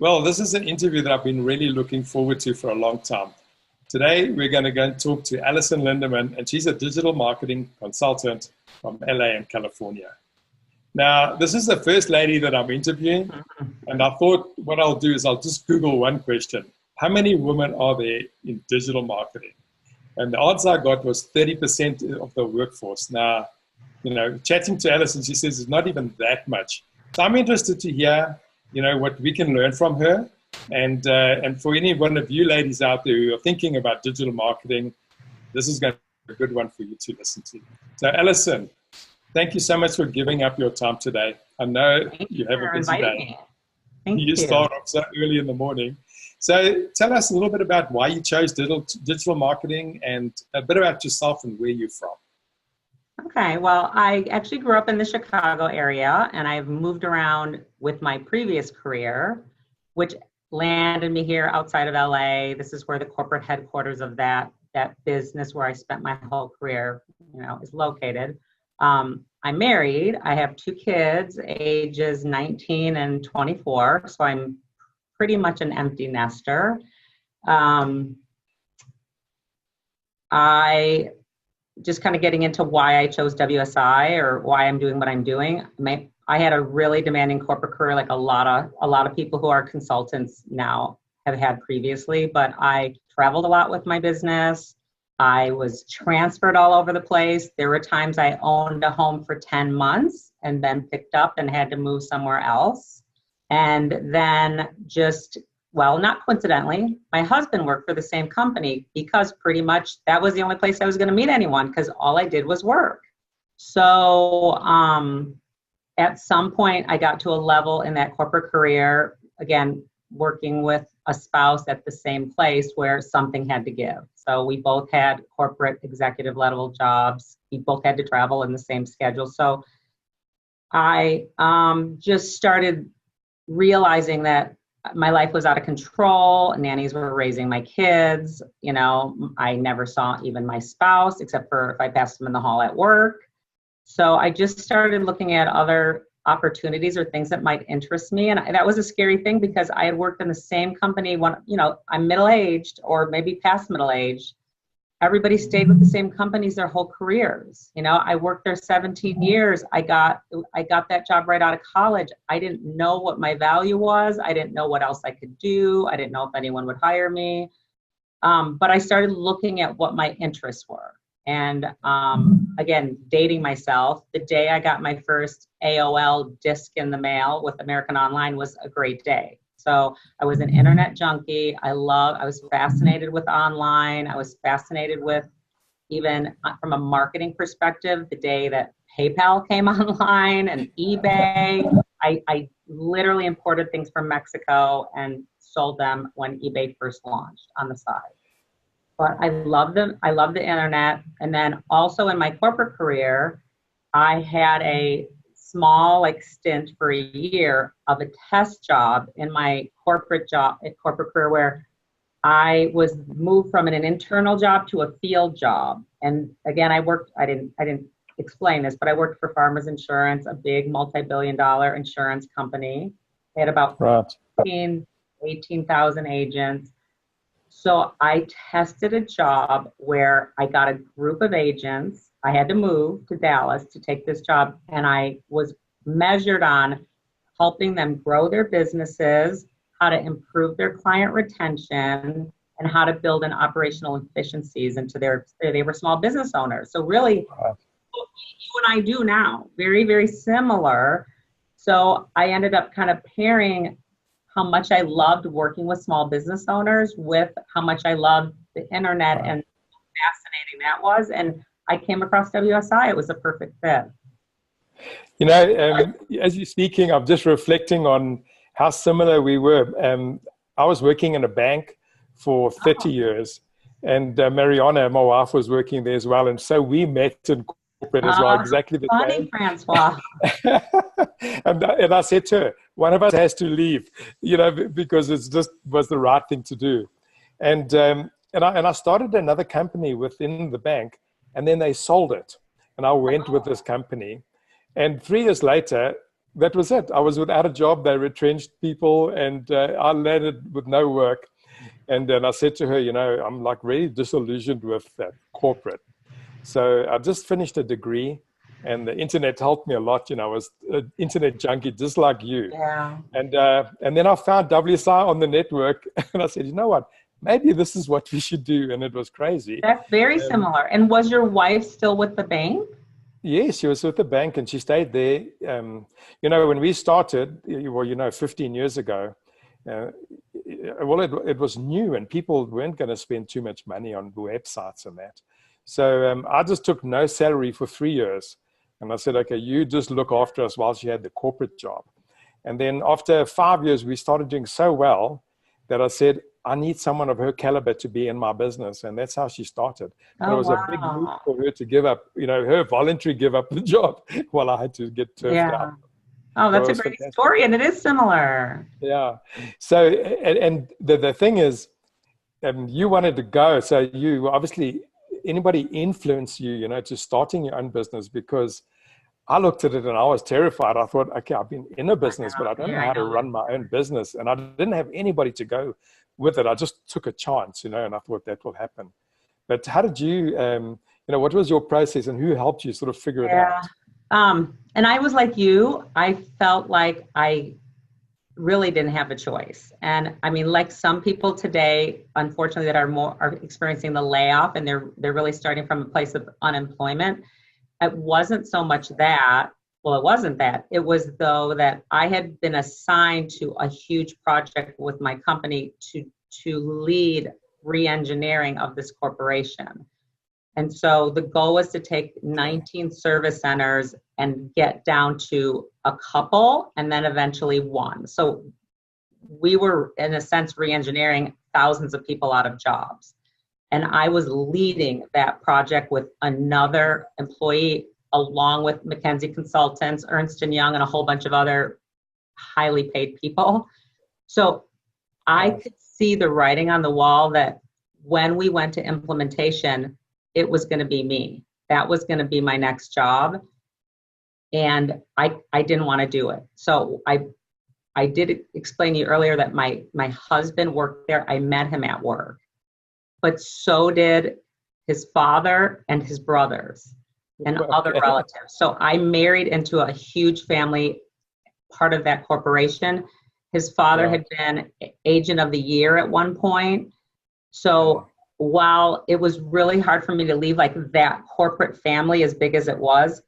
Well, this is an interview that I've been really looking forward to for a long time. Today, we're going to go and talk to Alison Lindemann, and she's a digital marketing consultant from LA and California. Now, this is the first lady that I'm interviewing, and I thought what I'll do is I'll just Google one question. How many women are there in digital marketing? And the answer I got was 30% of the workforce. Now, chatting to Alison, she says it's not even that much. So I'm interested to hear, what we can learn from her. And for any one of you ladies out there who are thinking about digital marketing, this is going to be a good one for you to listen to. So Alison, thank you so much for giving up your time today. I know you have a busy day. Thank you. You start off so early in the morning. So tell us a little bit about why you chose digital marketing and a bit about yourself and where you're from. Okay, well, I actually grew up in the Chicago area, and I've moved around with my previous career, which landed me here outside of LA. This is where the corporate headquarters of that business where I spent my whole career, is located. I'm married. I have 2 kids, ages 19 and 24, so I'm pretty much an empty nester. I just kind of getting into why I chose WSI or why I'm doing what I'm doing. I had a really demanding corporate career, like a lot of people who are consultants now have had previously, but I traveled a lot with my business. I was transferred all over the place. There were times I owned a home for 10 months and then picked up and had to move somewhere else. And then not coincidentally, my husband worked for the same company because pretty much that was the only place I was going to meet anyone because all I did was work. So at some point I got to a level in that corporate career, again, working with a spouse at the same place where something had to give. So we both had corporate executive level jobs. We both had to travel in the same schedule. So I just started realizing that my life was out of control. Nannies were raising my kids. I never saw even my spouse except for if I passed them in the hall at work. So I just started looking at other opportunities or things that might interest me. And that was a scary thing because I had worked in the same company when, I'm middle-aged or maybe past middle-aged. Everybody stayed with the same companies their whole careers. I worked there 17 years. I got that job right out of college. I didn't know what my value was. I didn't know what else I could do. I didn't know if anyone would hire me. But I started looking at what my interests were. And again, dating myself, the day I got my first AOL disc in the mail with American Online was a great day. So I was an internet junkie. I was fascinated with online. I was fascinated with, even from a marketing perspective, the day that PayPal came online and eBay. I literally imported things from Mexico and sold them when eBay first launched on the side. But I love them. I love the internet. And then also in my corporate career, I had a small stint for a year of a test job in my corporate career where I was moved from an internal job to a field job. And again, I didn't explain this, but I worked for Farmers Insurance, a big multi-billion-dollar insurance company. They had about 18,000 agents. So I tested a job where I got a group of agents. I had to move to Dallas to take this job, and I was measured on helping them grow their businesses, how to improve their client retention, and how to build in operational efficiencies into they were small business owners. So really, what you and I do now, very, very similar. So I ended up kind of pairing how much I loved working with small business owners with how much I loved the internet and how fascinating that was. And I came across WSI. It was a perfect fit. As you're speaking, I'm just reflecting on how similar we were. I was working in a bank for 30 years, and Mariana, my wife, was working there as well. And so we met in corporate as well, exactly the same. Francois. and I said to her, one of us has to leave, because it just was the right thing to do. And I started another company within the bank, and then they sold it. And I went with this company. And 3 years later, that was it. I was without a job. They retrenched people, and I landed with no work. And then I said to her, you know, I'm like really disillusioned with that corporate. So I just finished a degree, and the internet helped me a lot. You know, I was an internet junkie just like you. Yeah. And then I found WSI on the network, and I said, you know what? Maybe this is what we should do. And it was crazy. That's very similar. And was your wife still with the bank? Yes, she was with the bank, and she stayed there. You know, when we started, well, you know, 15 years ago, well, it was new, and people weren't going to spend too much money on websites and that. So I just took no salary for 3 years. And I said, okay, you just look after us while she had the corporate job. And then after 5 years, we started doing so well that I said, I need someone of her caliber to be in my business. And that's how she started. And it was a big move for her to give up, you know, her voluntary give up the job while I had to get turfed out. Oh, that's a great story. And it is similar. Yeah. So, and the thing is, you wanted to go. So you obviously, anybody influence you, you know, to starting your own business? Because I looked at it and I was terrified. I thought, okay, I've been in a business, but I don't know how to run my own business. And I didn't have anybody to go with it. I just took a chance, you know, and I thought that will happen. But how did you, you know, what was your process, and who helped you sort of figure it out? And I was like you. I felt like I really didn't have a choice. And I mean, like some people today, unfortunately, that are experiencing the layoff, and they're really starting from a place of unemployment. It wasn't so much that, well, it wasn't that. It was though that I had been assigned to a huge project with my company to lead re-engineering of this corporation. And so the goal was to take 19 service centers and get down to a couple, and then eventually one. So we were, in a sense, re-engineering thousands of people out of jobs. And I was leading that project with another employee, along with McKinsey consultants, Ernst & Young, and a whole bunch of other highly paid people. So I could see the writing on the wall that when we went to implementation, it was going to be me. That was going to be my next job. And I didn't want to do it. So I did explain to you earlier that my husband worked there. I met him at work. But so did his father and his brothers and other relatives. So I married into a huge family, part of that corporation. His father had been agent of the year at one point. So while it was really hard for me to leave like that corporate family as big as it was,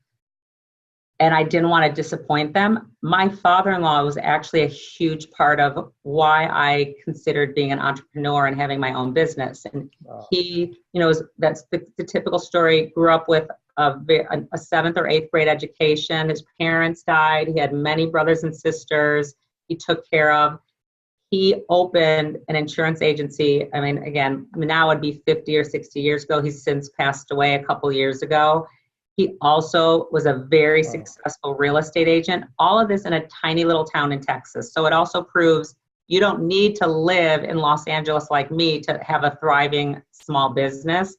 and I didn't want to disappoint them, my father-in-law was actually a huge part of why I considered being an entrepreneur and having my own business. And he, you know, that's the typical story, grew up with a 7th or 8th grade education. His parents died. He had many brothers and sisters he took care of. He opened an insurance agency. I mean, again, now it'd be 50 or 60 years ago. He's since passed away a couple years ago. He also was a very successful real estate agent, all of this in a tiny little town in Texas. So it also proves you don't need to live in Los Angeles like me to have a thriving small business.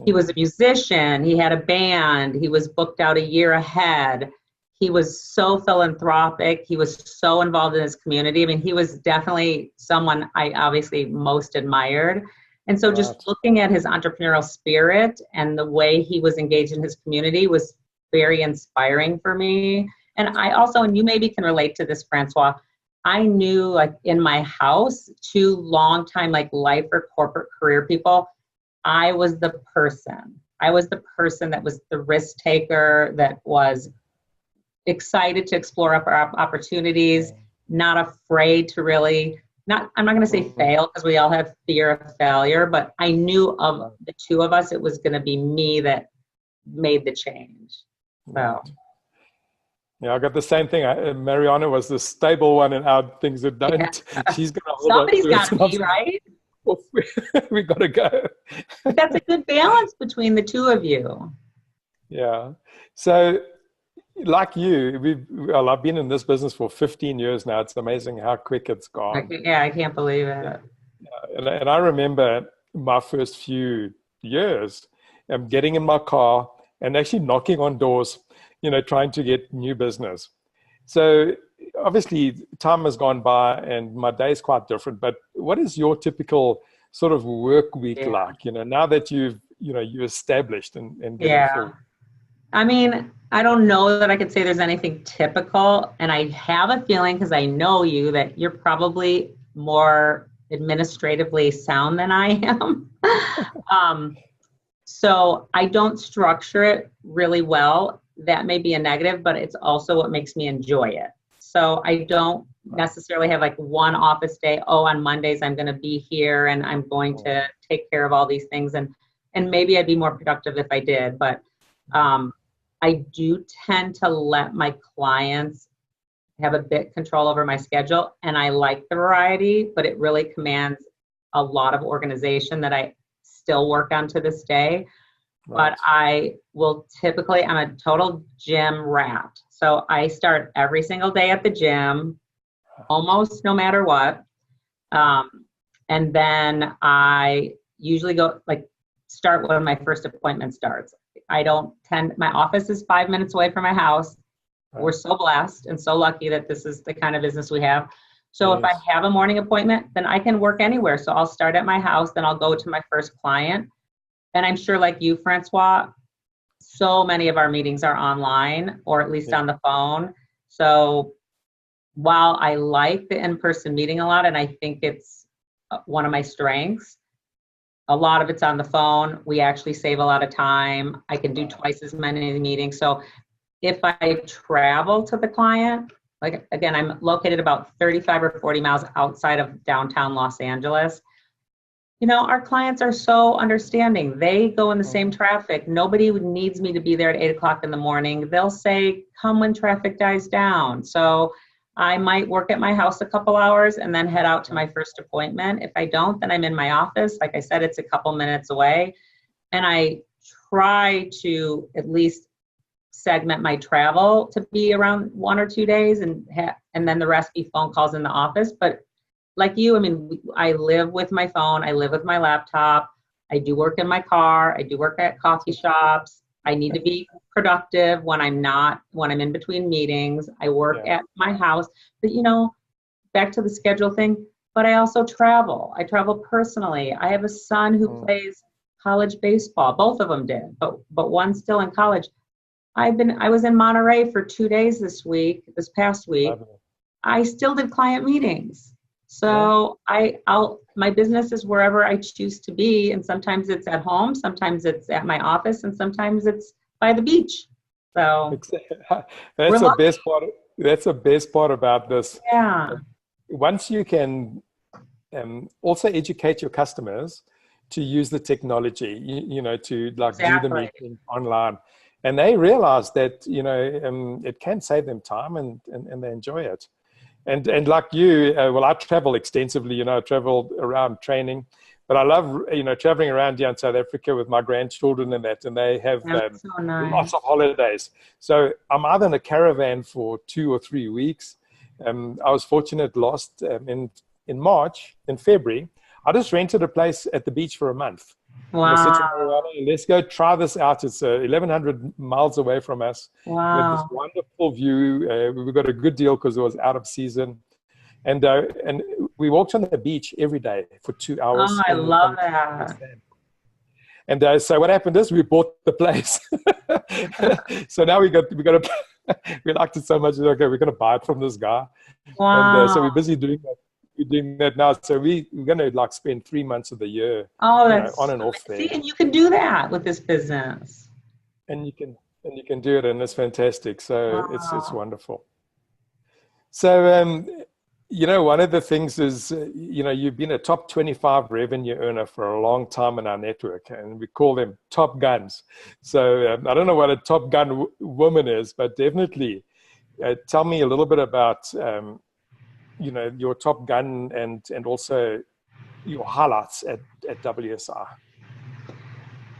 He was a musician. He had a band. He was booked out a year ahead. He was so philanthropic. He was so involved in his community. I mean, he was definitely someone I obviously most admired. And so just looking at his entrepreneurial spirit and the way he was engaged in his community was very inspiring for me. And I also, and you maybe can relate to this, Francois, I knew like in my house, 2 longtime like life or corporate career people, I was the person. I was the person that was the risk taker, that was excited to explore opportunities, not afraid to really, I'm not going to say fail because we all have fear of failure, but I knew of the 2 of us, it was going to be me that made the change. So. Yeah, I got the same thing. Mariana was the stable one in our things that don't. Yeah. She's going to hold Somebody's got to be, right? We got to go. But that's a good balance between the 2 of you. Yeah. So, like you, I've been in this business for 15 years now. It's amazing how quick it's gone. I can't believe it. Yeah. And I remember my first few years, getting in my car and actually knocking on doors, you know, trying to get new business. So obviously time has gone by and my day is quite different, but what is your typical sort of work week like, now that you established and getting full? I mean, I don't know that I could say there's anything typical, and I have a feeling, because I know you, that you're probably more administratively sound than I am. So I don't structure it really well. That may be a negative, but it's also what makes me enjoy it. So I don't necessarily have like one office day. Oh, on Mondays I'm going to be here and I'm going to take care of all these things, and maybe I'd be more productive if I did. But I do tend to let my clients have a bit control over my schedule, and I like the variety, but it really commands a lot of organization that I still work on to this day. Right. But I will typically, I'm a total gym rat. So I start every single day at the gym, almost no matter what. And then I usually go, start when my first appointment starts. I don't tend, my office is 5 minutes away from my house. Right. We're so blessed and so lucky that this is the kind of business we have. So if I have a morning appointment, then I can work anywhere. So I'll start at my house, then I'll go to my first client. And I'm sure, like you, Francois, so many of our meetings are online or at least on the phone. So while I like the in-person meeting a lot, and I think it's one of my strengths, a lot of it's on the phone. We actually save a lot of time. I can do twice as many meetings. So if I travel to the client, like, again, I'm located about 35 or 40 miles outside of downtown Los Angeles. Our clients are so understanding. They go in the same traffic. Nobody needs me to be there at 8 o'clock in the morning. They'll say, come when traffic dies down. So I might work at my house a couple hours and then head out to my first appointment. If I don't, then I'm in my office. Like I said, it's a couple minutes away. And I try to at least segment my travel to be around 1 or 2 days and then the rest be phone calls in the office. But like you, I mean, I live with my phone, I live with my laptop, I do work in my car, I do work at coffee shops. I need to be productive when I'm in between meetings. I work at my house, but back to the schedule thing, but I also travel. I travel personally. I have a son who plays college baseball. Both of them did, but one's still in college. I was in Monterey for 2 days this past week. I still did client meetings. So my business is wherever I choose to be. And sometimes it's at home, sometimes it's at my office, and sometimes it's by the beach. So that's the best part. That's the best part about this. Yeah. Once you can also educate your customers to use the technology, to do the meeting online. And they realize that, it can save them time and they enjoy it. And like you, I travel extensively, I travel around training, but I love, traveling around here in South Africa with my grandchildren and they have lots of holidays. So I'm either in a caravan for 2 or 3 weeks. I was fortunate in February, I just rented a place at the beach for a month. Wow. I said to Mariana, let's go try this out. It's 1,100 miles away from us. Wow. We had this wonderful view. We got a good deal because it was out of season. And we walked on the beach every day for 2 hours. Oh, I love that. And so what happened is we bought the place. So now we liked it so much. Okay, we're going to buy it from this guy. Wow. And so we're busy doing that. We're doing that now. So we're going to spend 3 months of the year on and off there. See, and you can do that with this business. And you can do it, and it's fantastic. So it's wonderful. So, one of the things is, you've been a top 25 revenue earner for a long time in our network, and we call them top guns. So I don't know what a top gun woman is, but definitely tell me a little bit about your top gun and also your highlights at WSI.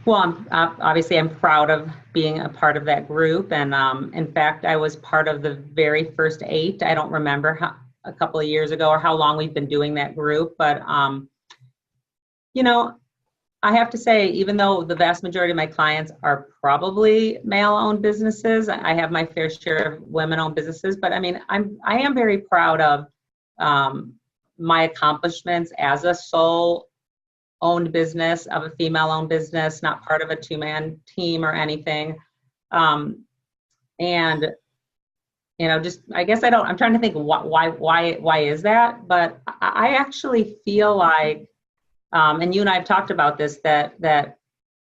Well, obviously I'm proud of being a part of that group. And in fact, I was part of the very first 8. I don't remember a couple of years ago or how long we've been doing that group. But, I have to say, even though the vast majority of my clients are probably male-owned businesses, I have my fair share of women-owned businesses. But I mean, I am very proud of my accomplishments as a sole-owned business, of a female-owned business, not part of a two-man team or anything. And you know, just I guess I'm trying to think why is that? But I actually feel like, and you and I have talked about this, that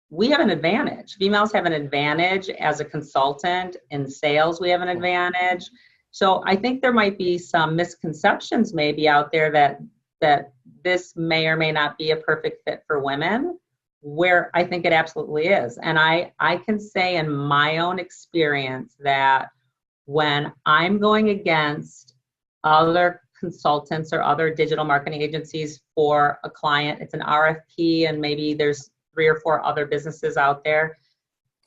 we have an advantage. Females have an advantage as a consultant. In sales, we have an advantage. So I think there might be some misconceptions maybe out there that this may or may not be a perfect fit for women, where I think it absolutely is. And I can say in my own experience that when I'm going against other consultants or other digital marketing agencies for a client, it's an RFP and maybe there's 3 or 4 other businesses out there,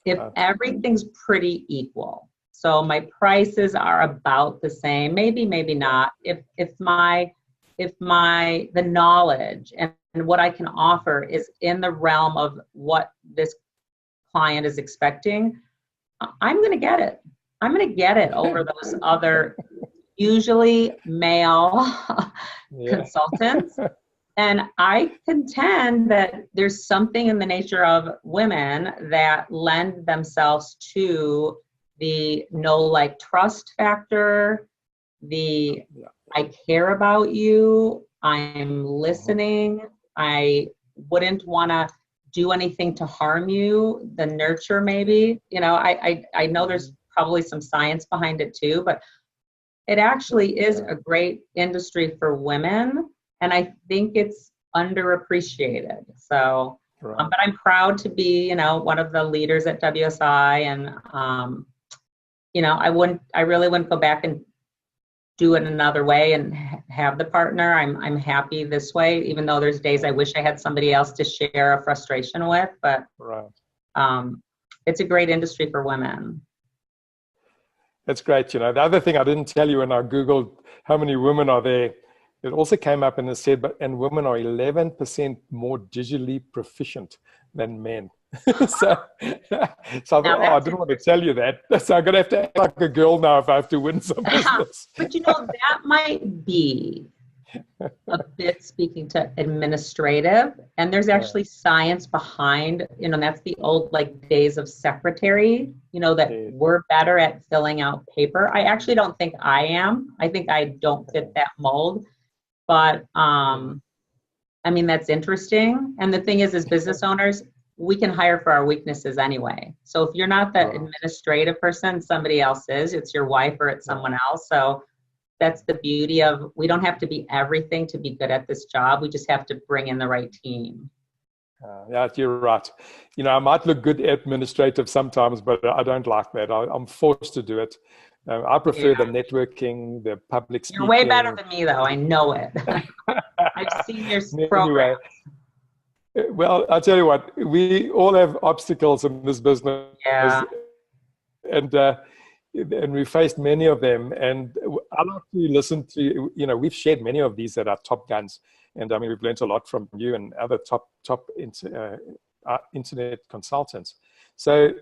if everything's pretty equal, so my prices are about the same, maybe not, if the knowledge and what I can offer is in the realm of what this client is expecting, I'm going to get it. I'm going to get it over those other, usually male consultants. And I contend that there's something in the nature of women that lend themselves to the know, like, trust factor, the I care about you, I'm listening, I wouldn't want to do anything to harm you, the nurture maybe. You know, I know there's probably some science behind it too, but it actually is a great industry for women, and I think it's underappreciated. So, but I'm proud to be, you know, one of the leaders at WSI, and you know, I really wouldn't go back and do it another way and have the partner. I'm happy this way, even though there's days I wish I had somebody else to share a frustration with. But it's a great industry for women. That's great. You know, the other thing I didn't tell you when I Googled how many women are there, it also came up and it said, and women are 11% more digitally proficient than men. so I thought, I didn't want to tell you that. So I'm going to have to act like a girl now if I have to win some business. But you know, that might be a bit speaking to administrative, and there's actually science behind, you know, that's the old like days of secretary, you know, that we're better at filling out paper. I actually don't think I am. I think I don't fit that mold, but I mean, that's interesting. And the thing is, as business owners, we can hire for our weaknesses anyway. So if you're not the administrative person, somebody else is. It's your wife or it's someone else. So that's the beauty of, we don't have to be everything to be good at this job. We just have to bring in the right team. Yeah, you're right. You know, I might look good administrative sometimes, but I don't like that. I'm forced to do it. I prefer the networking, the public speaking. You're way better than me, though. I know it. I've seen your program. Well, I'll tell you what, we all have obstacles in this business. And we faced many of them. And I like to listen to, you know, we've shared many of these that are top guns. And I mean, we've learned a lot from you and other top internet consultants. So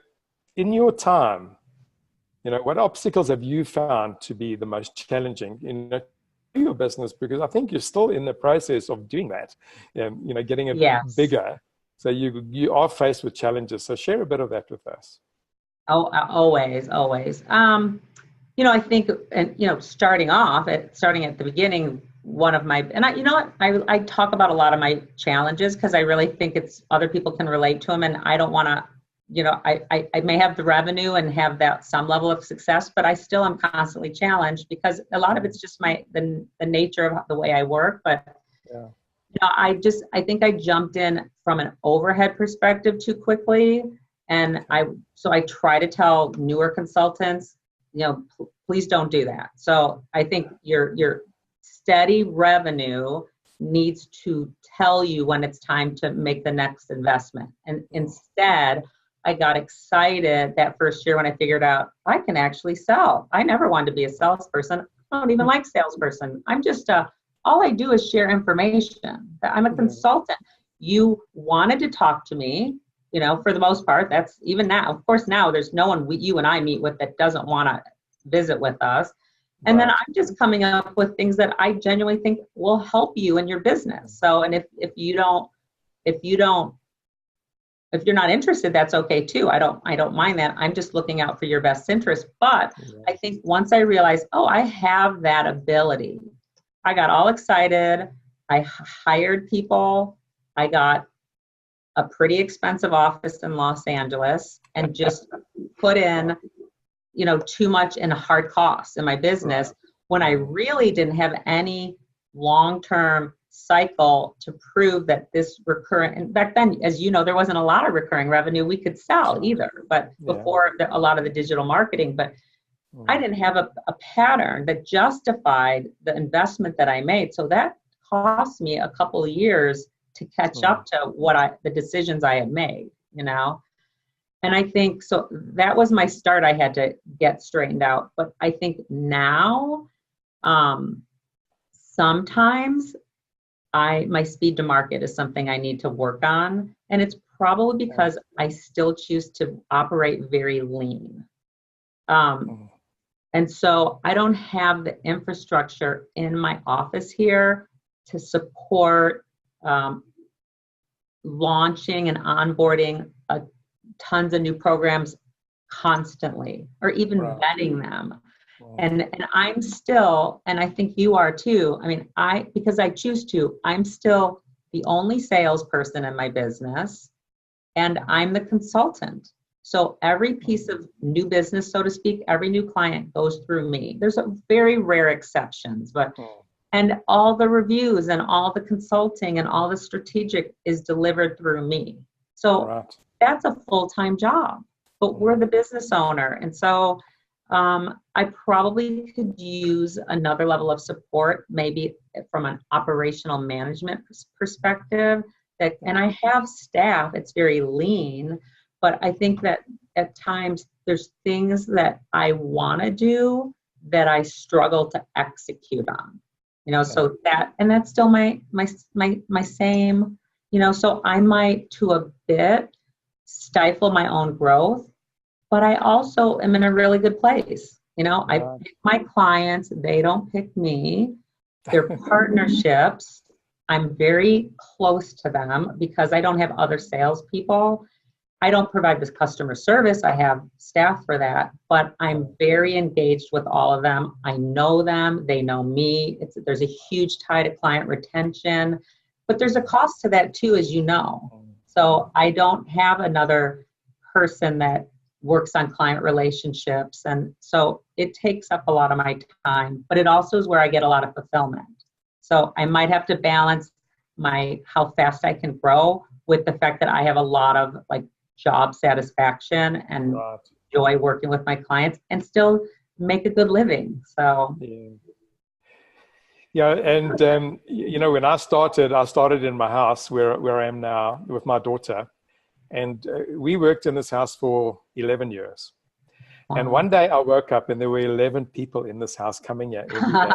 in your time, you know, what obstacles have you found to be the most challenging in your business? Because I think you're still in the process of doing that, you know, getting it bigger. So you are faced with challenges. So share a bit of that with us. Oh, always. You know, I think, and you know, starting at the beginning, one of my, and you know what, I talk about a lot of my challenges because I really think it's other people can relate to them, and I don't want to, you know, I may have the revenue and have that some level of success, but I still am constantly challenged because a lot of it's just the nature of the way I work. But you know, I think I jumped in from an overhead perspective too quickly. And I try to tell newer consultants, you know, please don't do that. So I think your steady revenue needs to tell you when it's time to make the next investment. And instead, I got excited that first year when I figured out I can actually sell. I never wanted to be a salesperson. I don't even like salesperson. I'm just all I do is share information. I'm a consultant. you wanted to talk to me, you know, for the most part. That's even now. Of course, now there's no one you and I meet with that doesn't want to visit with us. And then I'm just coming up with things that I genuinely think will help you in your business. So, and if you're not interested, that's okay too. I don't mind that. I'm just looking out for your best interest. But I think once I realized, oh, I have that ability, I got all excited. I hired people. I got a pretty expensive office in Los Angeles and just put in, you know, too much in hard costs in my business when I really didn't have any long-term cycle to prove that this recurring, and back then, as you know, there wasn't a lot of recurring revenue we could sell either, but before a lot of the digital marketing, but I didn't have a pattern that justified the investment that I made. So that cost me a couple of years to catch up to the decisions I had made, you know? And I think, so that was my start. I had to get straightened out. But I think now, sometimes my speed to market is something I need to work on. And it's probably because I still choose to operate very lean. And so I don't have the infrastructure in my office here to support launching and onboarding tons of new programs constantly, or even vetting them. And I'm still, and I think you are too, I mean, because I choose to, I'm still the only salesperson in my business, and I'm the consultant. So every piece of new business, so to speak, every new client goes through me. There's a very rare exceptions, but and all the reviews and all the consulting and all the strategic is delivered through me. So that's a full-time job, but we're the business owner. And so I probably could use another level of support, maybe from an operational management perspective. And I have staff, it's very lean, but I think that at times there's things that I want to do that I struggle to execute on. You know, so that's still my same, you know, so I might to a bit stifle my own growth, but I also am in a really good place. You know, I pick my clients, they don't pick me. They're partnerships. I'm very close to them because I don't have other salespeople. I don't provide this customer service. I have staff for that, but I'm very engaged with all of them. I know them. They know me. There's a huge tie to client retention, but there's a cost to that too, as you know. So I don't have another person that works on client relationships. And so it takes up a lot of my time, but it also is where I get a lot of fulfillment. So I might have to balance how fast I can grow with the fact that I have a lot of like job satisfaction and joy working with my clients and still make a good living. So and you know, when I started in my house where I am now with my daughter, and we worked in this house for 11 years. And one day I woke up and there were 11 people in this house coming here every day.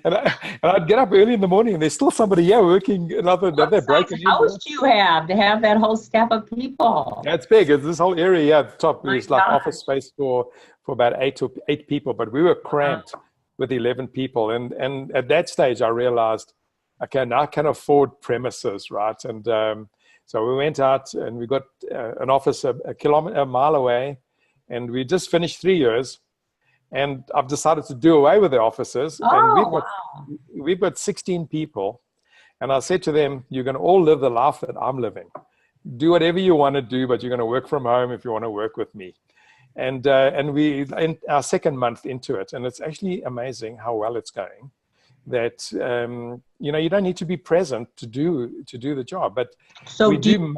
and I'd get up early in the morning and there's still somebody here working. Another broken house do you have to have that whole staff of people? Yeah, it's big. It's this whole area here at the top. There's like office space for about eight people, but we were cramped with 11 people. And at that stage I realized, okay, now I can afford premises, right? And so we went out and we got an office a mile away. And we just finished 3 years, and I've decided to do away with the offices. And we've got 16 people, and I said to them, "You're going to all live the life that I'm living. Do whatever you want to do, but you're going to work from home if you want to work with me." And we in our second month into it, and it's actually amazing how well it's going. That you know, you don't need to be present to do the job, but so do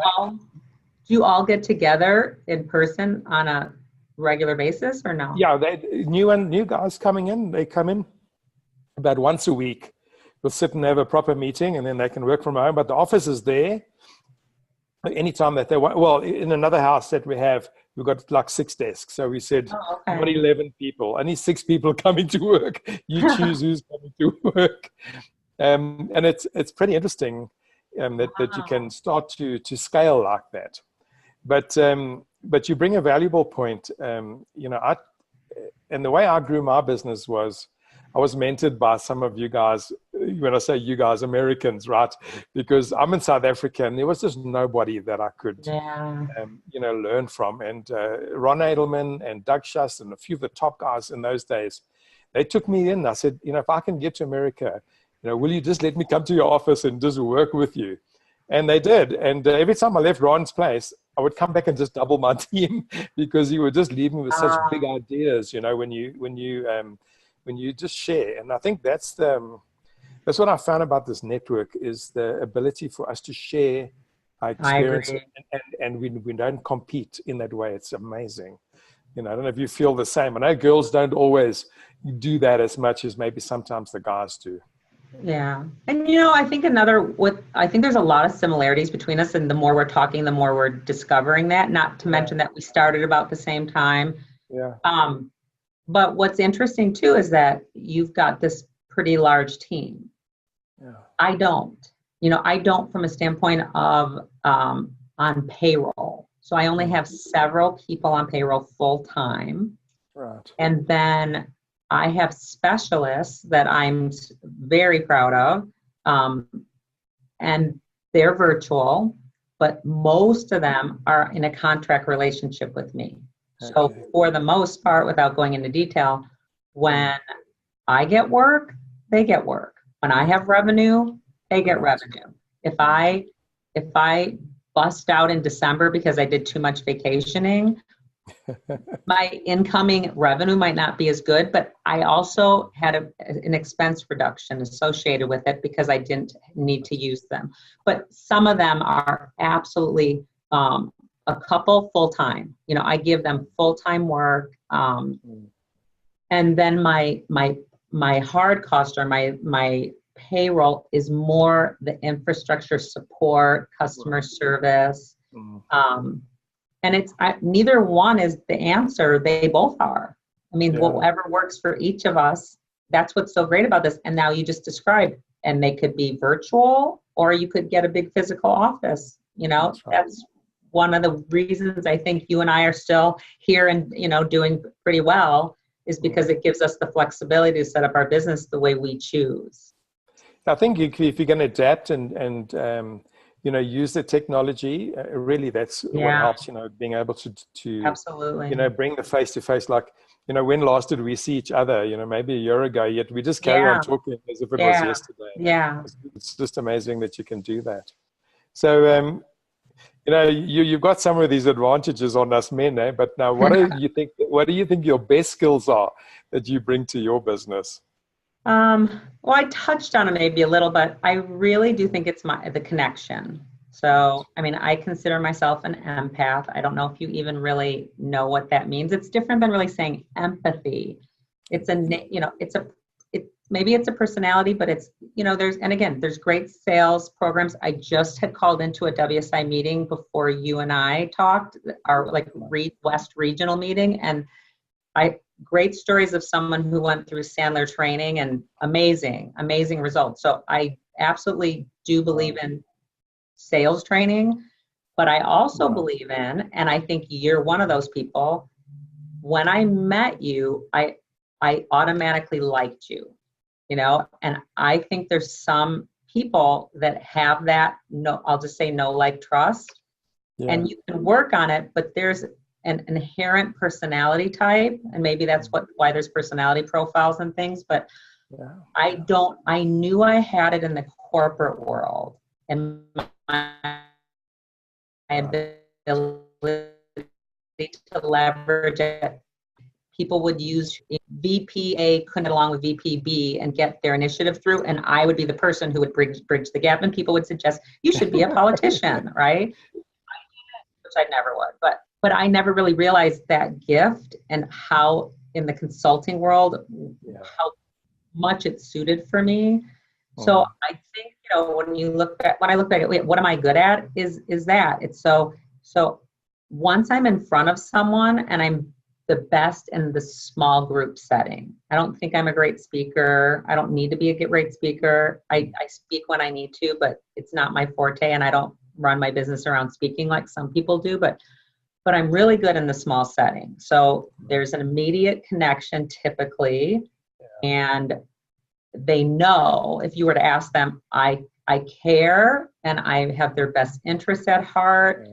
you all get together in person on a regular basis or no? Yeah, new guys coming in, they come in about once a week. We'll sit and have a proper meeting and then they can work from home, but the office is there anytime that they want. Well, in another house that we have, we've got like 6 desks. So we said, not 11 people, only 6 people coming to work. You choose who's coming to work. And it's pretty interesting. that you can start to scale like that. But you bring a valuable point. And the way I grew my business was, I was mentored by some of you guys. When I say you guys, Americans, right? Because I'm in South Africa, and there was just nobody that I could, learn from. And Ron Edelman and Doug Schuss and a few of the top guys in those days, they took me in. I said, if I can get to America, will you just let me come to your office and just work with you? And they did. And every time I left Ron's place, I would come back and just double my team, because he would just leave me with such big ideas, when you just share. And I think that's what I found about this network, is the ability for us to share our experience, and we don't compete in that way. It's amazing. I don't know if you feel the same. I know girls don't always do that as much as maybe sometimes the guys do. Yeah. And, I think I think there's a lot of similarities between us, and the more we're talking, the more we're discovering that, not to mention that we started about the same time. Yeah. But what's interesting too, is that you've got this pretty large team. Yeah. I don't from a standpoint of, on payroll. So I only have several people on payroll full time. Right. And then I have specialists that I'm very proud of, and they're virtual, but most of them are in a contract relationship with me. Okay. So for the most part, without going into detail, when I get work, they get work. When I have revenue, they get revenue. If I bust out in December because I did too much vacationing, my incoming revenue might not be as good, but I also had an expense reduction associated with it because I didn't need to use them. But some of them are absolutely a couple full-time. I give them full-time work, and then my hard cost, or my payroll, is more the infrastructure support, customer service. And neither one is the answer. They both are. I mean, whatever works for each of us, that's what's so great about this. And now you just described, and they could be virtual, or you could get a big physical office. That's one of the reasons I think you and I are still here and, doing pretty well, is because it gives us the flexibility to set up our business the way we choose. I think if you're going to adapt and use the technology, really that's what helps, being able to absolutely, bring the face-to-face. Like, when last did we see each other? Maybe a year ago, yet we just carry on talking as if it was yesterday. Yeah. It's just amazing that you can do that. So, you've got some of these advantages on us men, eh? But now, what do you think your best skills are that you bring to your business? Well, I touched on it maybe a little, but I really do think it's the connection. So, I mean, I consider myself an empath. I don't know if you even really know what that means. It's different than really saying empathy. Maybe it's a personality, but it's, there's great sales programs. I just had called into a WSI meeting before you and I talked, our West regional meeting, and great stories of someone who went through Sandler training, and amazing results. So I absolutely do believe in sales training, but I also believe in, and I think you're one of those people, when I met you, I automatically liked you, and I think there's some people that have that, I'll just say no like trust, and you can work on it, but there's an inherent personality type, and maybe that's why there's personality profiles and things, but I knew I had it in the corporate world, and my ability to leverage it. People would use VPA, couldn't get along with VPB and get their initiative through, and I would be the person who would bridge the gap, and people would suggest, you should be a politician, right? Which I never would, but I never really realized that gift, and how in the consulting world, how much it suited for me. So I think, when I look back at what am I good at, is that it's so once I'm in front of someone and I'm the best in the small group setting. I don't think I'm a great speaker. I don't need to be a great speaker. I speak when I need to, but it's not my forte, and I don't run my business around speaking like some people do, but I'm really good in the small setting. So there's an immediate connection typically, and they know if you were to ask them, I care and I have their best interests at heart.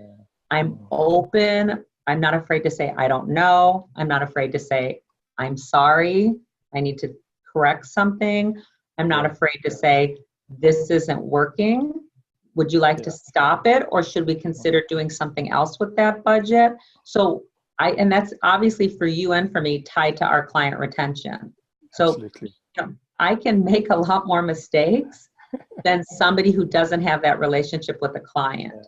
I'm open. I'm not afraid to say, I don't know. I'm not afraid to say, I'm sorry. I need to correct something. I'm not afraid to say, this isn't working. Would you like to stop it? Or should we consider doing something else with that budget? So and that's obviously for you and for me tied to our client retention. So Absolutely. I can make a lot more mistakes than somebody who doesn't have that relationship with a client,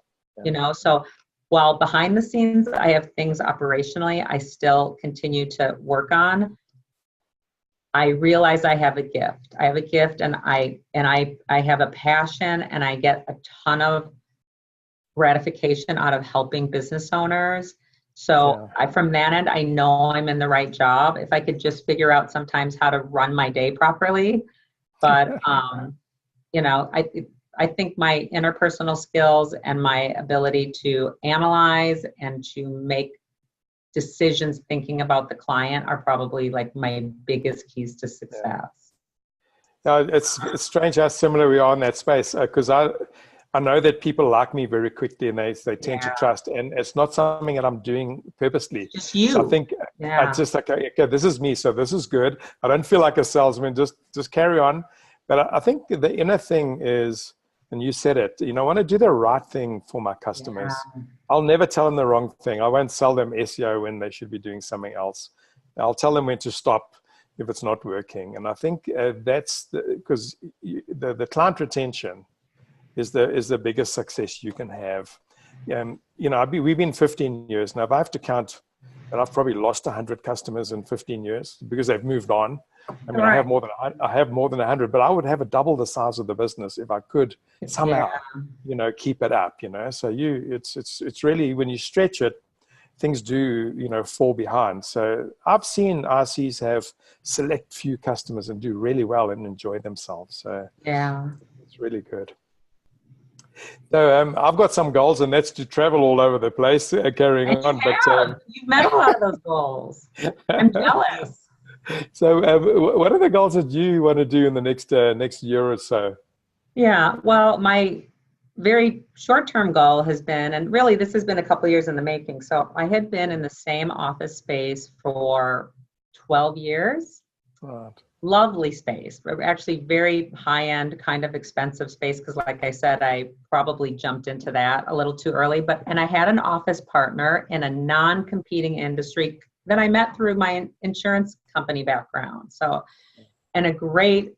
so while behind the scenes, I have things operationally I still continue to work on. I realize I have a gift. I have a gift, and I have a passion, and I get a ton of gratification out of helping business owners. So from that end, I know I'm in the right job. If I could just figure out sometimes how to run my day properly, but I think my interpersonal skills and my ability to analyze and to make decisions thinking about the client are probably like my biggest keys to success. No, it's strange how similar we are in that space, because I know that people like me very quickly, and they tend to trust, and it's not something that I'm doing purposely. Just you. So I think I just like, okay, this is me, so this is good. I don't feel like a salesman. Just carry on. But I think the inner thing is, and you said it, I want to do the right thing for my customers. I'll never tell them the wrong thing. I won't sell them SEO when they should be doing something else. I'll tell them when to stop if it's not working. And I think that's because the client retention is the biggest success you can have. We've been 15 years now. If I have to count, and I've probably lost 100 customers in 15 years because they've moved on. I mean, I have more than 100, but I would have double the size of the business if I could somehow, keep it up. So it's really, when you stretch it, things do fall behind. So I've seen RCs have select few customers and do really well and enjoy themselves. So it's really good. So I've got some goals, and that's to travel all over the place, carrying on. But you've met a lot of those goals. I'm jealous. So what are the goals that you want to do in the next year or so? Yeah, well, my very short-term goal has been, and really this has been a couple of years in the making. So I had been in the same office space for 12 years. Right. Lovely space, but actually very high-end, kind of expensive space, because like I said, I probably jumped into that a little too early. And I had an office partner in a non-competing industry that I met through my insurance company background. So, and a great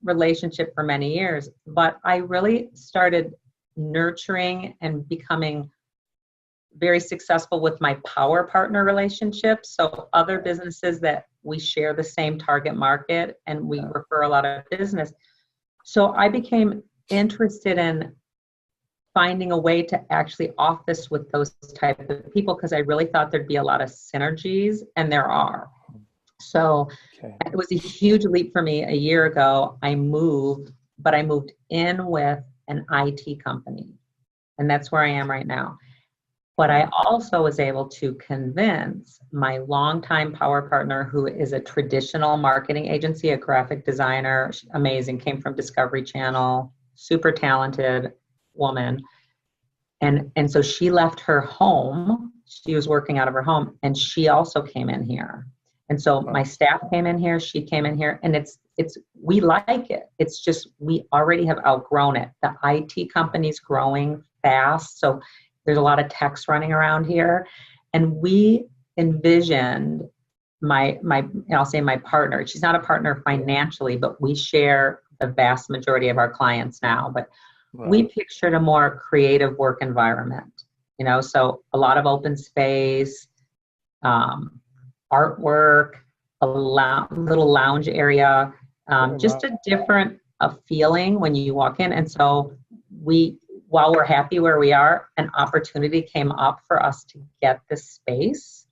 relationship for many years. But I really started nurturing and becoming very successful with my power partner relationships. So other businesses that we share the same target market and we refer a lot of business. So I became interested in finding a way to actually office with those type of people, because I really thought there'd be a lot of synergies, and there are. So it was a huge leap for me. A year ago, I moved in with an IT company, and that's where I am right now. But I also was able to convince my longtime power partner, who is a traditional marketing agency, a graphic designer, amazing, came from Discovery Channel, super talented woman. And so she left her home. She was working out of her home, and she also came in here. And so my staff came in here, she came in here, and we like it. It's just, we already have outgrown it. The IT company's growing fast. So there's a lot of techs running around here. And we envisioned I'll say my partner, she's not a partner financially, but we share the vast majority of our clients now. But we pictured a more creative work environment, so a lot of open space, artwork, a little lounge area, just a different feeling when you walk in. And so while we're happy where we are, an opportunity came up for us to get this space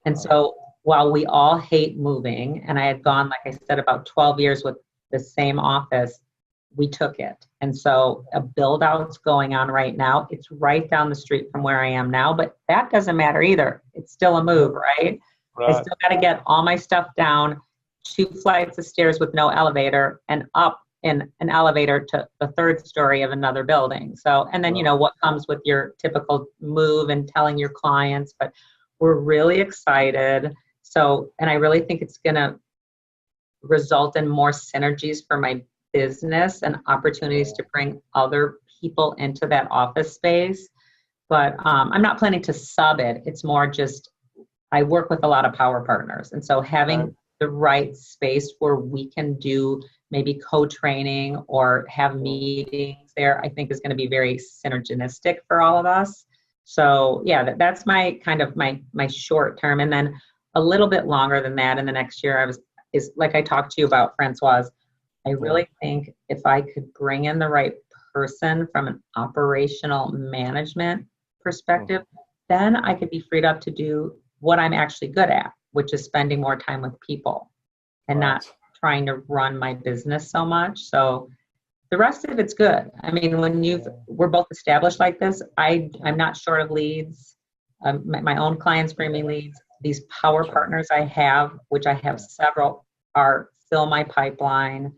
And so while we all hate moving, and I had gone, like I said, about 12 years with the same office, we took it. And so a build out's going on right now. It's right down the street from where I am now, but that doesn't matter either. It's still a move, right? I still got to get all my stuff down 2 flights of stairs with no elevator and up in an elevator to the 3rd story of another building. So, and then, you know, what comes with your typical move and telling your clients, but we're really excited. So, and I really think it's going to result in more synergies for my business and opportunities to bring other people into that office space. But I'm not planning to sub it. It's more just, I work with a lot of power partners. And so having the right space where we can do maybe co-training or have meetings there, I think is going to be very synergistic for all of us. So yeah, that's my kind of my short term. And then a little bit longer than that in the next year, is like I talked to you about, Francoise, I really think if I could bring in the right person from an operational management perspective, then I could be freed up to do what I'm actually good at, which is spending more time with people and not trying to run my business so much. So the rest of it's good. I mean, when we're both established like this, I'm not short of leads. My own clients bring me leads. These power partners I have, which I have several, fill my pipeline.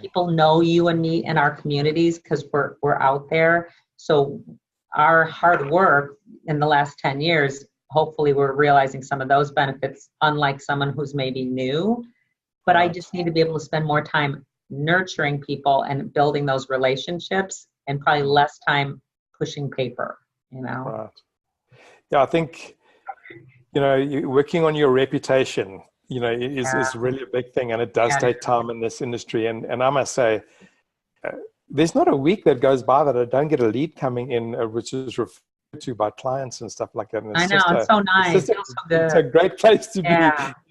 People know you and me in our communities because we're out there. So our hard work in the last 10 years, hopefully we're realizing some of those benefits, unlike someone who's maybe new. But I just need to be able to spend more time nurturing people and building those relationships and probably less time pushing paper, you know? Right. Yeah, I think, you know, you're working on your reputation, you know, is really a big thing, and it does take time in this industry. And I must say, there's not a week that goes by that I don't get a lead coming in, which is referred to by clients and stuff like that. And I know, it's so nice. It's a great place to be.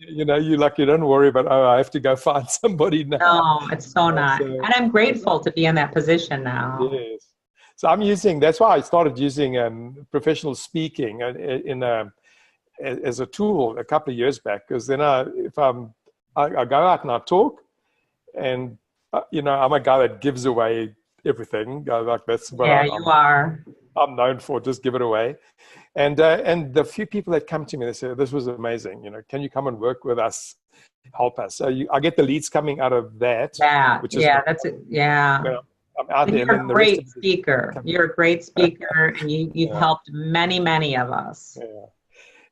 You know, you don't worry about, I have to go find somebody now. No, it's so nice. And I'm grateful to be in that position now. Yes. So that's why I started using professional speaking as a tool a couple of years back, because then I go out and I talk, and you know, I'm a guy that gives away everything. Like that's what I'm known for, just give it away. And the few people that come to me, they say, this was amazing, you know, can you come and work with us, help us? So I get the leads coming out of that. Which is that's it. You know, I'm out there. You're a great speaker. You're a great speaker, and you've helped many of us. Yeah.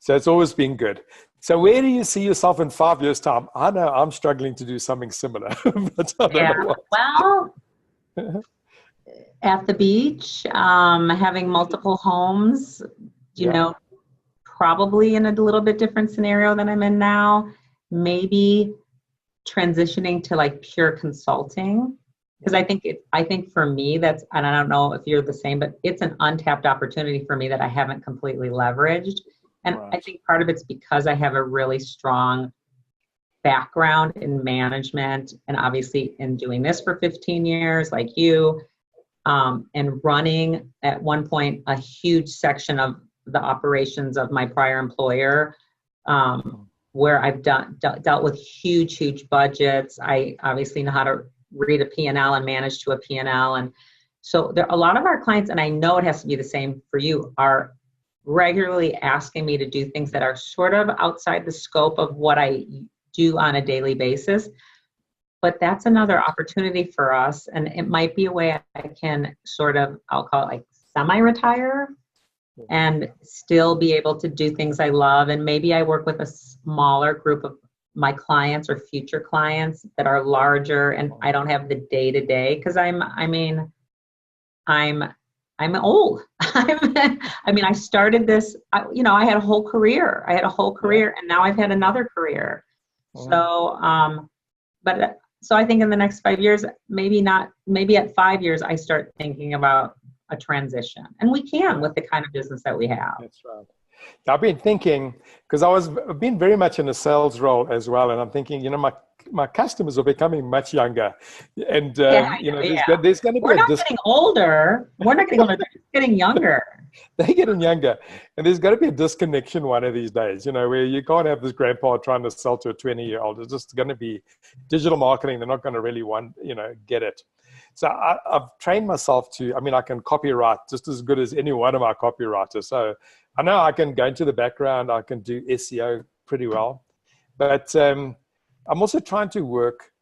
So it's always been good. So where do you see yourself in 5 years' time? I know I'm struggling to do something similar. But I don't know what. Well, at the beach, having multiple homes, you know, probably in a little bit different scenario than I'm in now. Maybe transitioning to like pure consulting. Because I think for me, and I don't know if you're the same, but it's an untapped opportunity for me that I haven't completely leveraged. And I think part of it's because I have a really strong background in management, and obviously in doing this for 15 years, like you, and running at one point a huge section of the operations of my prior employer, where I've dealt with huge budgets. I obviously know how to read a P&L and manage to a P&L. And so there a lot of our clients, and I know it has to be the same for you, are regularly asking me to do things that are sort of outside the scope of what I do on a daily basis. But that's another opportunity for us. And it might be a way I can sort of, I'll call it like semi-retire and still be able to do things I love. And maybe I work with a smaller group of my clients or future clients that are larger, and I don't have the day-to-day, because I'm old. I started this, you know, I had a whole career. And now I've had another career. So, so I think in the next 5 years, maybe at 5 years, I start thinking about a transition. And we can with the kind of business that we have. That's right. I've been thinking, because I've been very much in a sales role as well. And I'm thinking, you know, my my customers are becoming much younger, and there's going to be we're not getting older. We're not getting older. They're just getting younger. They're getting younger, and there's got to be a disconnection one of these days, where you can't have this grandpa trying to sell to a 20-year-old. It's just going to be digital marketing. They're not going to really get it. So I've trained myself I can copyright just as good as any one of my copywriters. So I know I can go into the background. I can do SEO pretty well. But I'm also trying to work,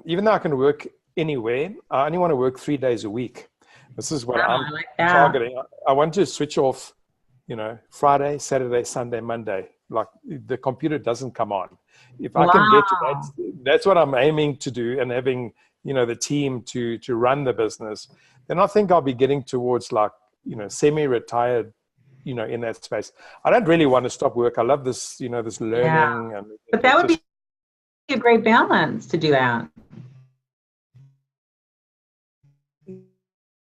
even though I can work anywhere, I only want to work 3 days a week. This is what I'm targeting. I want to switch off, Friday, Saturday, Sunday, Monday. Like the computer doesn't come on. If I can get to that, that's what I'm aiming to do, and having, the team to run the business, then I think I'll be getting towards semi-retired, in that space. I don't really want to stop work. I love this, this learning. Yeah. But that would be a great balance to do that.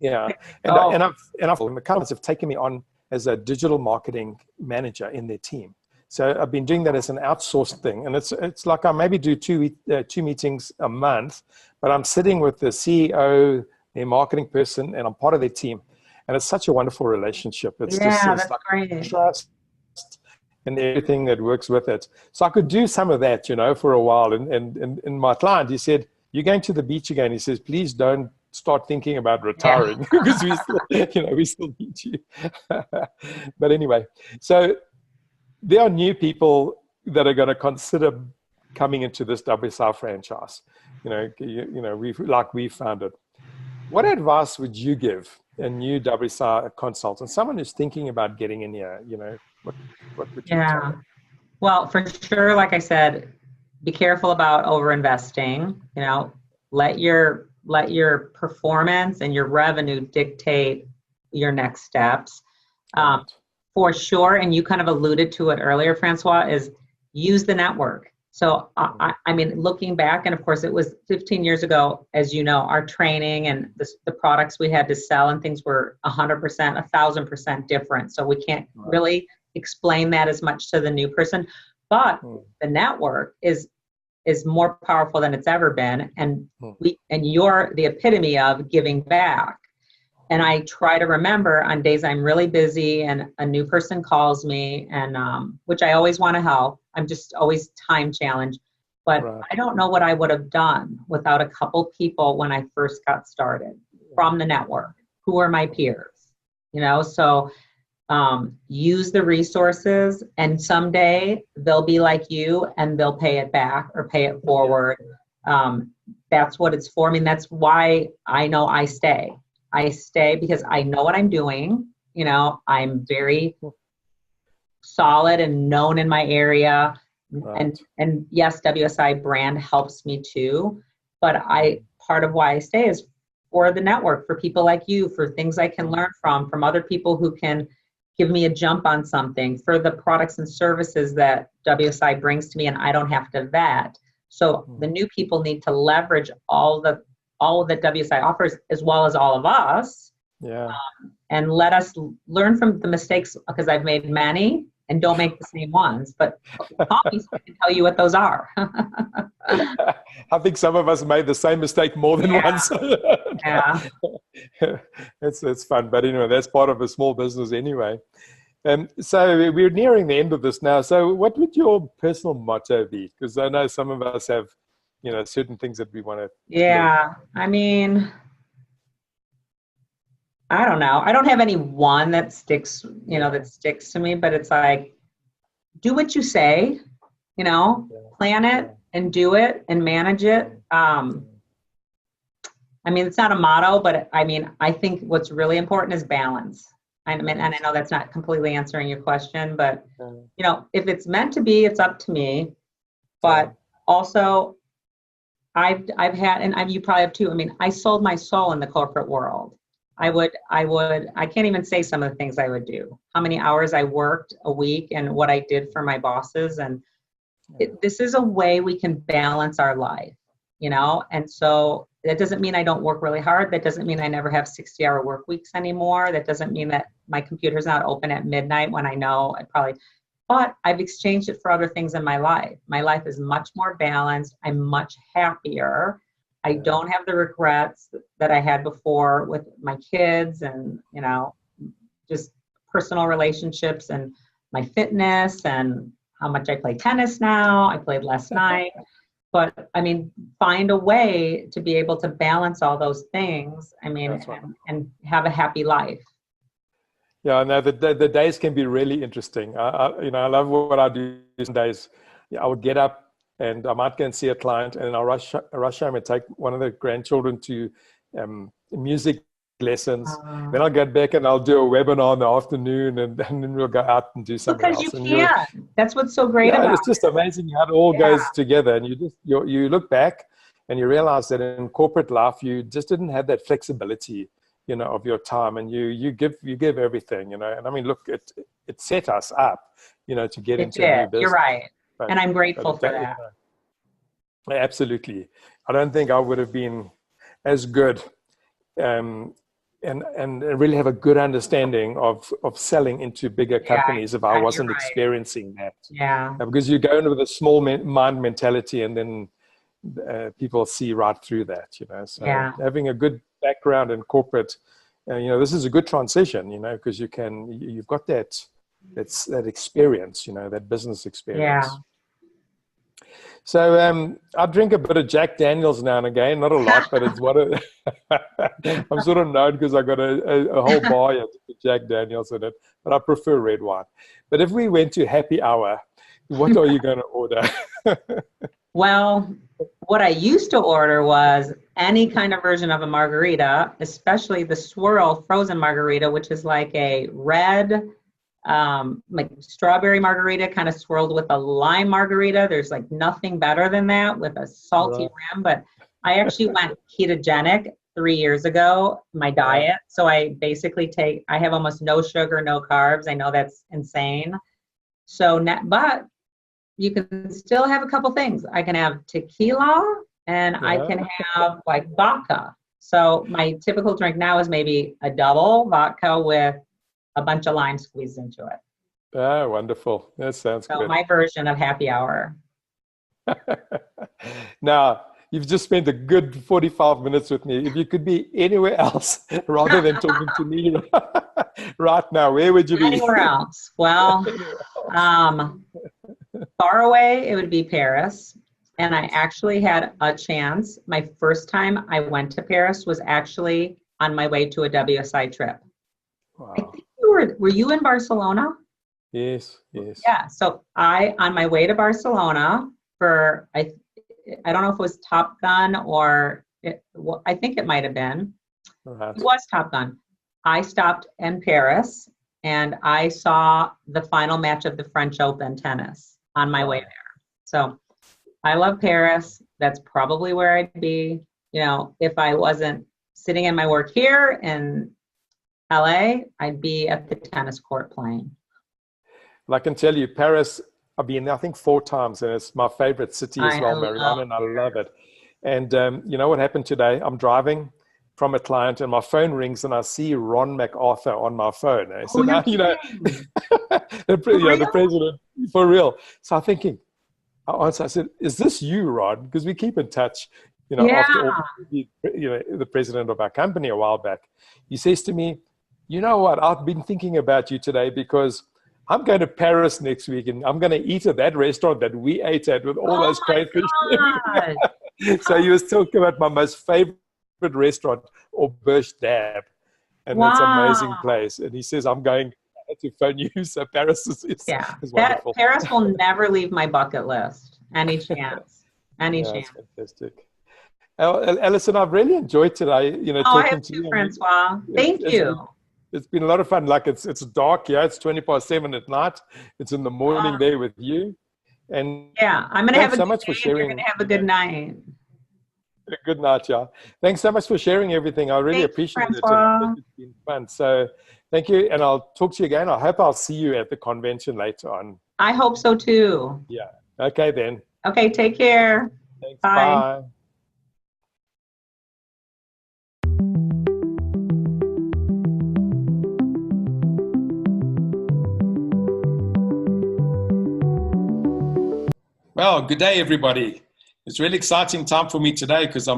Yeah. And the companies have taken me on as a digital marketing manager in their team. So I've been doing that as an outsourced thing. And it's like I maybe do two meetings a month, but I'm sitting with the CEO, their marketing person, and I'm part of their team. And it's such a wonderful relationship. It's that's great. Trust and everything that works with it. So I could do some of that, for a while. And my client, he said, "You're going to the beach again." He says, "Please don't start thinking about retiring because we still need you." But anyway, so there are new people that are going to consider coming into this WSI franchise. We found it. What advice would you give a new WSI consultant, someone who's thinking about getting in here? What would you tell them? Well, for sure, like I said, be careful about over-investing. Let your performance and your revenue dictate your next steps. For sure, and you kind of alluded to it earlier, Francois, is use the network. So, I mean, looking back, and of course it was 15 years ago, as you know, our training and the products we had to sell and things were 100%, 1,000% different. So we can't really explain that as much to the new person, but the network is more powerful than it's ever been. And you're the epitome of giving back. And I try to remember on days I'm really busy and a new person calls me, and which I always want to help. I'm just always time challenged. But I don't know what I would have done without a couple people when I first got started from the network, who are my peers. So use the resources, and someday they'll be like you and they'll pay it back or pay it forward. That's what it's for. I mean, that's why I know I stay. I stay because I know what I'm doing. I'm very solid and known in my area. And yes, WSI brand helps me too. But part of why I stay is for the network, for people like you, for things I can learn from other people who can give me a jump on something, for the products and services that WSI brings to me and I don't have to vet. So the new people need to leverage all that WSI offers, as well as all of us. And let us learn from the mistakes, because I've made many, and don't make the same ones. But call me so I can tell you what those are. I think some of us made the same mistake more than once. It's fun, but that's part of a small business anyway. So we're nearing the end of this now. So what would your personal motto be? Because I know some of us have certain things that we want to live. I mean, I don't know. I don't have any one that sticks to me, but it's like, do what you say, plan it and do it and manage it. I mean, it's not a motto, but I think what's really important is balance. I mean, and I know that's not completely answering your question, but if it's meant to be, it's up to me. But also, I've had, and you probably have too. I mean, I sold my soul in the corporate world. I can't even say some of the things I would do, how many hours I worked a week and what I did for my bosses. And this is a way we can balance our life, and so that doesn't mean I don't work really hard. That doesn't mean I never have 60-hour work weeks anymore. That doesn't mean that my computer's not open at midnight when I know I probably, but I've exchanged it for other things in my life. My life is much more balanced. I'm much happier. I don't have the regrets that I had before with my kids and, you know, just personal relationships and my fitness and how much I play tennis now. I played last night. But I mean, find a way to be able to balance all those things. I mean, and have a happy life. Yeah, no, the days can be really interesting. You know, I love what I do these days. I would get up and I might go and see a client, and I'll rush home and take one of the grandchildren to music lessons. Then I'll get back and I'll do a webinar in the afternoon, and then we'll go out and do something else. Because you can. That's what's so great about it. It's just amazing how it all goes together, and you look back and you realize that in corporate life you just didn't have that flexibility, you know, of your time, and you give everything, you know. And I mean, look, it set us up, you know, to get into a new business. You're right, and I'm grateful for that. Absolutely. I don't think I would have been as good and really have a good understanding of selling into bigger companies if I wasn't experiencing that. Yeah. Because you go in with a small mind mentality, and then people see right through that, you know. So having a good background in corporate, you know, this is a good transition, you know, because you've got that experience, you know, that business experience. Yeah. So I drink a bit of Jack Daniels now and again, not a lot, but it's what I'm sort of known because I got a whole bar here with Jack Daniels in it, but I prefer red wine. But if we went to happy hour, what are you going to order? Well, what I used to order was any kind of version of a margarita, especially the swirl frozen margarita, which is like a red, like strawberry margarita kind of swirled with a lime margarita. There's like nothing better than that with a salty rim. But I actually went ketogenic 3 years ago, my diet. So I basically I have almost no sugar, no carbs. I know that's insane. So, but you can still have a couple things. I can have tequila and I can have like vodka. So my typical drink now is maybe a double vodka with a bunch of lime squeezed into it. Oh, wonderful. That sounds good. So my version of happy hour. Now, you've just spent a good 45 minutes with me. If you could be anywhere else rather than talking to me right now, where would you be? Anywhere else. Well, far away, it would be Paris. And I actually had a chance. My first time I went to Paris was actually on my way to a WSI trip. Wow. I think were you in Barcelona? Yes. Yeah. So on my way to Barcelona for, I don't know if it was Top Gun or I think it might have been. It was Top Gun. I stopped in Paris and I saw the final match of the French Open tennis on my way there. So I love Paris. That's probably where I'd be, you know, if I wasn't sitting in my work here in LA, I'd be at the tennis court playing. Well, I can tell you, Paris, I've been, I think, 4 times, and it's my favorite city as well, Marianne, and I love it. And you know what happened today? I'm driving from a client, and my phone rings, and I see Ron MacArthur on my phone. So now, you know, the president, for real. So I'm thinking, I said, "Is this you, Ron?" Because we keep in touch. You know, after all, you know, the president of our company a while back, he says to me, "You know what? I've been thinking about you today because I'm going to Paris next week, and I'm going to eat at that restaurant that we ate at with all those crayfish." So he was talking about my most favorite restaurant, Auberge Dab, and it's an amazing place. And he says, "I'm going to phone you." So Paris is wonderful. Paris will never leave my bucket list. Any chance? Any chance? Fantastic. Alison, I've really enjoyed today. You know, talking to you, Francois. Thank you. It's been a lot of fun. Like it's dark, it's 20:07 at night. It's in the morning there with you, and I'm gonna have a so good much day, for sharing. You're gonna have a good night. A good night, Thanks so much for sharing everything. I really appreciate it. It's been fun. So thank you, and I'll talk to you again. I hope I'll see you at the convention later on. I hope so too. Yeah. Okay then. Okay. Take care. Thanks. Bye. Well, good day, everybody. It's really exciting time for me today because I'm